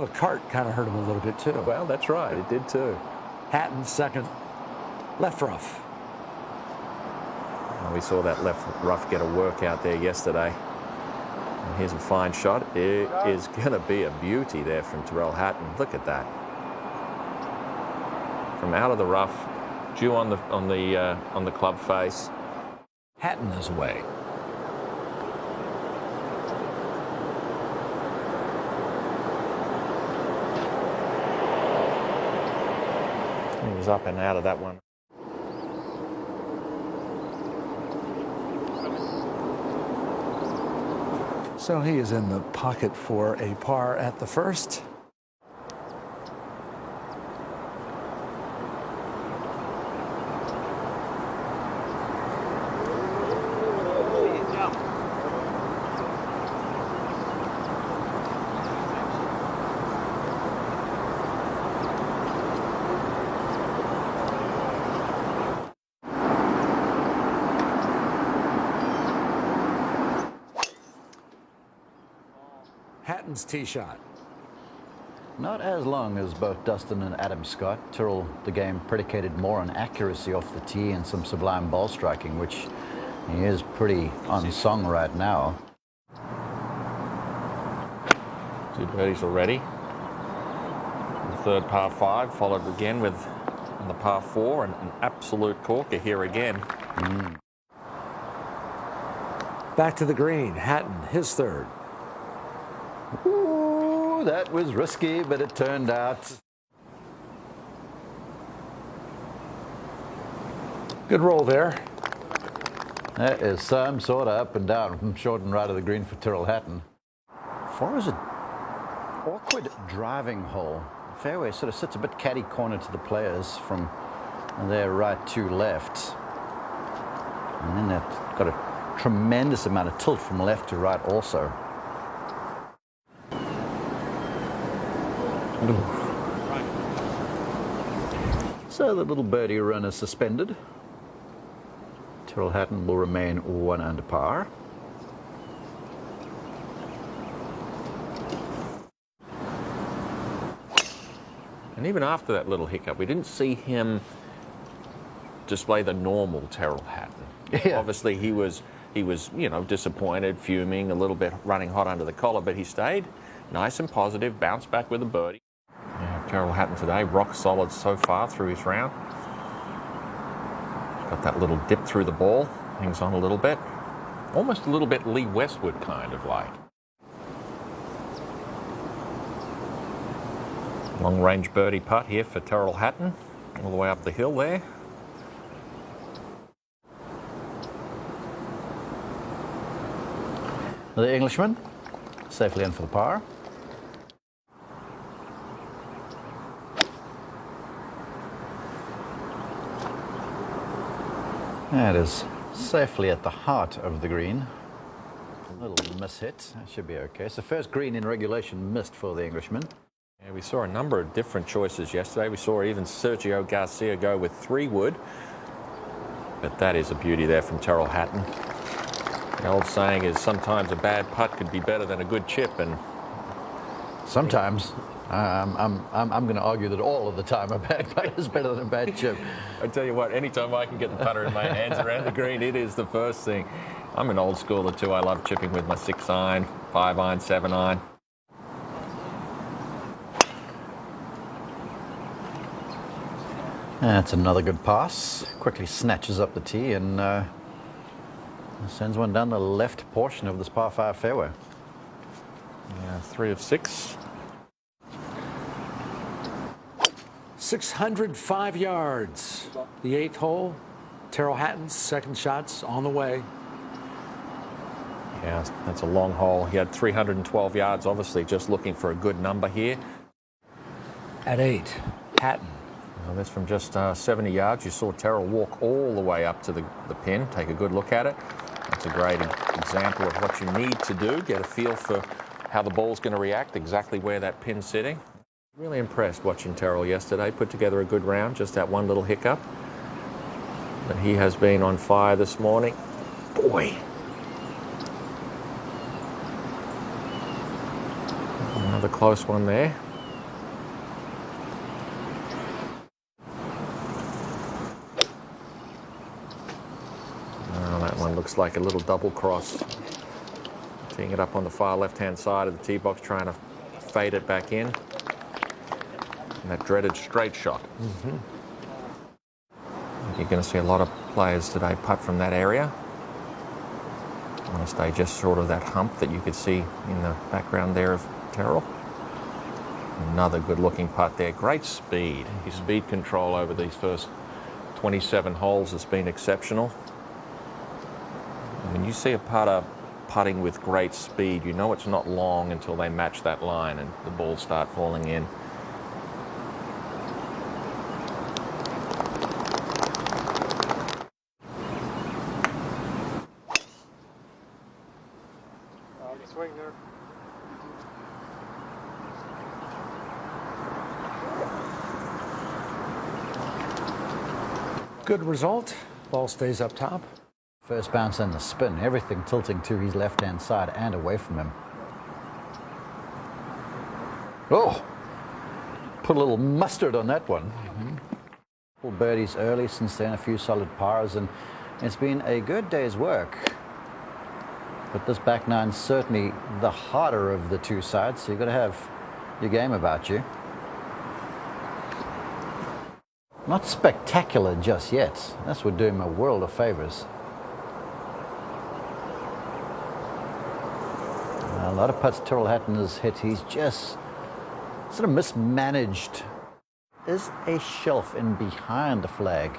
the cart kind of hurt him a little bit, too. Well, that's right. It did, too. Hatton second, left rough. We saw that left rough get a workout there yesterday. And here's a fine shot. It is going to be a beauty there from Tyrrell Hatton. Look at that. From out of the rough, due on the club face. Hatton is away. He was up and out of that one. So he is in the pocket for a par at the first. Hatton's tee shot. Not as long as both Dustin and Adam Scott. Tyrrell, the game predicated more on accuracy off the tee and some sublime ball striking, which he is pretty unsung right now. 2 birdies already. The third par 5, followed again with on the par 4, and an absolute corker here again. Back to the green. Hatton, his third. Ooh, that was risky, but it turned out. Good roll there. That is some sort of up and down from short and right of the green for Tyrrell Hatton. 4 is an awkward driving hole. The fairway sort of sits a bit catty corner to the players from their right to left. And then that's got a tremendous amount of tilt from left to right also. So the little birdie run is suspended. Tyrrell Hatton will remain 1 under par. And even after that little hiccup, we didn't see him display the normal Tyrrell Hatton. Yeah. Obviously, he was, you know, disappointed, fuming, a little bit running hot under the collar, but he stayed nice and positive, bounced back with a birdie. Yeah, Tyrrell Hatton today, rock solid so far through his round. Got that little dip through the ball, hangs on a little bit. Almost a little bit Lee Westwood kind of like. Long range birdie putt here for Tyrrell Hatton, all the way up the hill there. The Englishman safely in for the par. That is safely at the heart of the green. A little miss hit. That should be okay. So first green in regulation missed for the Englishman. Yeah, we saw a number of different choices yesterday. We saw even Sergio Garcia go with 3 wood. But that is a beauty there from Tyrrell Hatton. The old saying is sometimes a bad putt could be better than a good chip, and sometimes I'm going to argue that all of the time a bad putt is better than a bad chip. I tell you what, anytime I can get the putter in my hands around the green, it is the first thing. I'm an old schooler too. I love chipping with my 6-iron, 5-iron, 7-iron. That's another good pass. Quickly snatches up the tee and sends one down the left portion of this par 5 fairway. Yeah, 3 of 6. 605 yards. The 8th hole. Tyrrell Hatton's second shot's on the way. Yeah, that's a long hole. He had 312 yards, obviously just looking for a good number here. At 8, Hatton. Well, that's from just 70 yards. You saw Tyrrell walk all the way up to the pin. Take a good look at it. That's a great example of what you need to do. Get a feel for how the ball's going to react, exactly where that pin's sitting. Really impressed watching Tyrrell yesterday. Put together a good round, just that one little hiccup. But he has been on fire this morning. Boy. Another close one there. looks like a little double cross. Teeing it up on the far left-hand side of the tee box, trying to fade it back in. And that dreaded straight shot. You're going to see a lot of players today putt from that area. I want to stay just short of that hump that you could see in the background there of Tyrrell. Another good-looking putt there. Great speed. His speed control over these first 27 holes has been exceptional. And when you see a putter putting with great speed, you know it's not long until they match that line and the balls start falling in. Swing there. Good result. Ball stays up top. First bounce and the spin, everything tilting to his left-hand side and away from him. Oh, put a little mustard on that one. Couple birdies early, since then a few solid pars, and it's been a good day's work. But this back nine's certainly the harder of the two sides, so you've got to have your game about you. Not spectacular just yet. That's would do him a world of favors. A lot of putts Tyrrell Hatton has hit. He's just sort of mismanaged. There's a shelf in behind the flag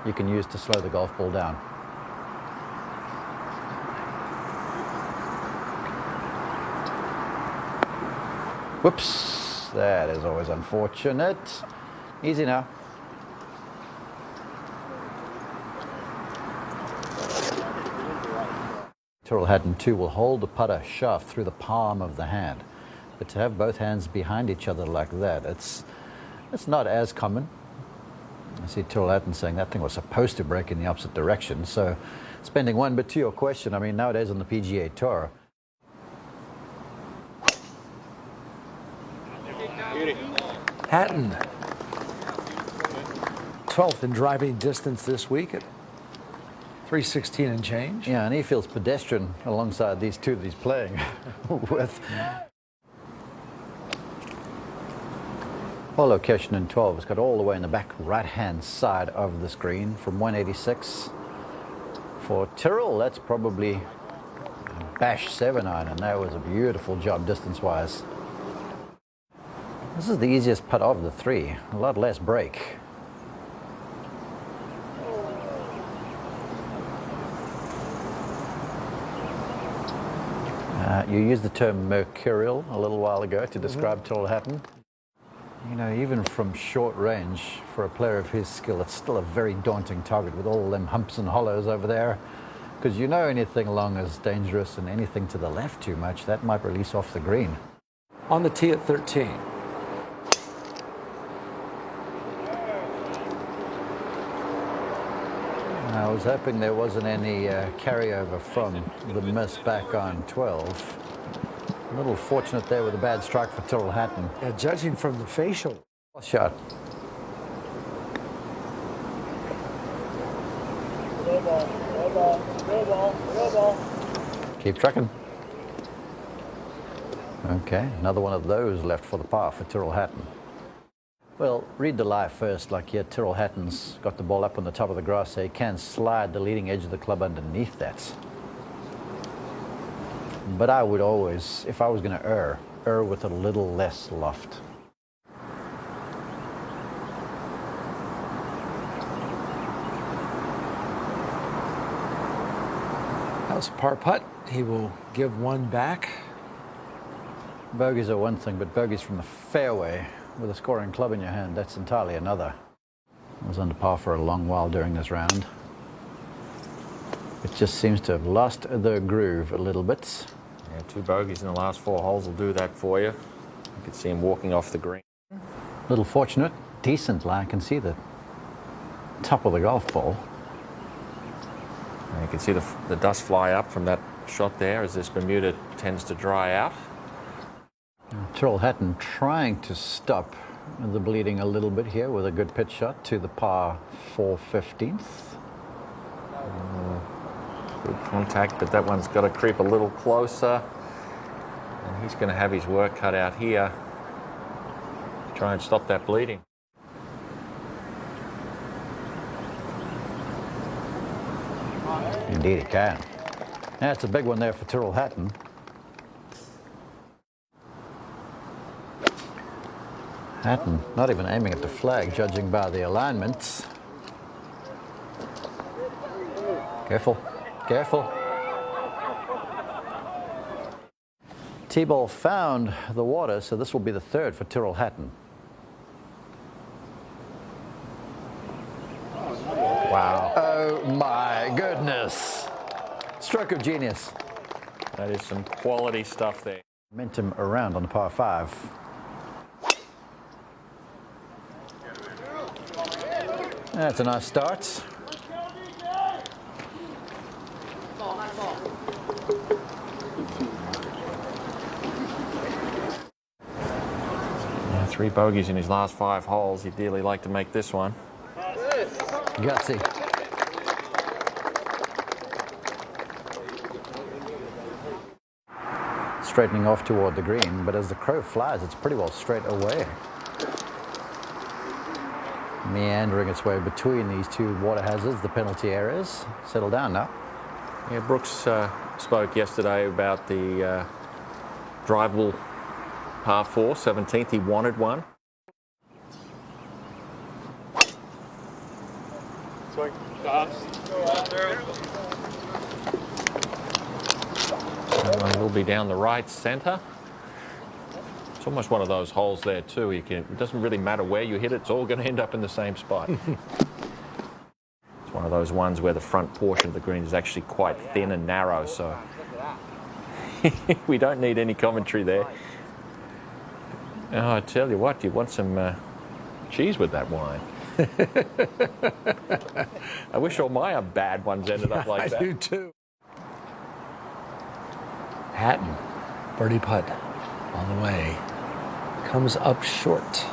you can use to slow the golf ball down. Whoops, that is always unfortunate. Easy now. Tyrrell Hatton too will hold the putter shaft through the palm of the hand. But to have both hands behind each other like that, it's not as common. I see Tyrrell Hatton saying that thing was supposed to break in the opposite direction. So spending one, but to your question, I mean, nowadays on the PGA Tour, Hatton, 12th in driving distance this week at 316 and change. yeah, and he feels pedestrian alongside these two that he's playing with. Hole location in 12 has got all the way in the back right-hand side of the screen from 186. For Tyrrell, that's probably a bash 7-iron, and that was a beautiful job distance-wise. This is the easiest putt of the three, a lot less break. You used the term mercurial a little while ago to describe Tyrrell Hatton. You know, even from short range, for a player of his skill, it's still a very daunting target with all them humps and hollows over there. Because you know anything long is dangerous, and anything to the left too much, that might release off the green. On the tee at 13. I was hoping there wasn't any carryover from the miss back on 12. A little fortunate there with a bad strike for Tyrrell Hatton. Yeah, judging from the facial. Shot. Keep trucking. Okay, another one of those left for the par for Tyrrell Hatton. Well, read the lie first. Like here, Tyrrell Hatton's got the ball up on the top of the grass, so he can slide the leading edge of the club underneath that. But I would always, if I was going to err with a little less loft. That was a par putt. He will give one back. Bogeys are one thing, but bogeys from the fairway with a scoring club in your hand, that's entirely another. I was under par for a long while during this round. It just seems to have lost the groove a little bit. Yeah, 2 bogeys in the last 4 holes will do that for you. You can see him walking off the green. Little fortunate, decent lie. I can see the top of the golf ball. And you can see the dust fly up from that shot there as this Bermuda tends to dry out. Tyrrell Hatton trying to stop the bleeding a little bit here with a good pitch shot to the par 4/15. Good contact, but that one's got to creep a little closer. And he's going to have his work cut out here. Try and stop that bleeding. Indeed it can. That's a big one there for Tyrrell Hatton. Hatton not even aiming at the flag, judging by the alignments. Careful, careful. T-ball found the water, so this will be the third for Tyrrell Hatton. Wow. Oh my goodness. Stroke of genius. That is some quality stuff there. Momentum around on the par 5. That's a nice start. Yeah, 3 bogeys in his last 5 holes. He'd dearly like to make this one. Gutsy. Straightening off toward the green, but as the crow flies, it's pretty well straight away. Meandering its way between these two water hazards, the penalty areas. Settle down now. Yeah, Brooks spoke yesterday about the drivable par 4, 17th. He wanted one. Swing. That one will be down the right centre. It's almost one of those holes there too. It doesn't really matter where you hit it, it's all going to end up in the same spot. It's one of those ones where the front portion of the green is actually quite thin and narrow, so we don't need any commentary there. Oh, I tell you what, you want some cheese with that wine. I wish all my bad ones ended up like that. I do too. Hatton, birdie putt on the way. Comes up short.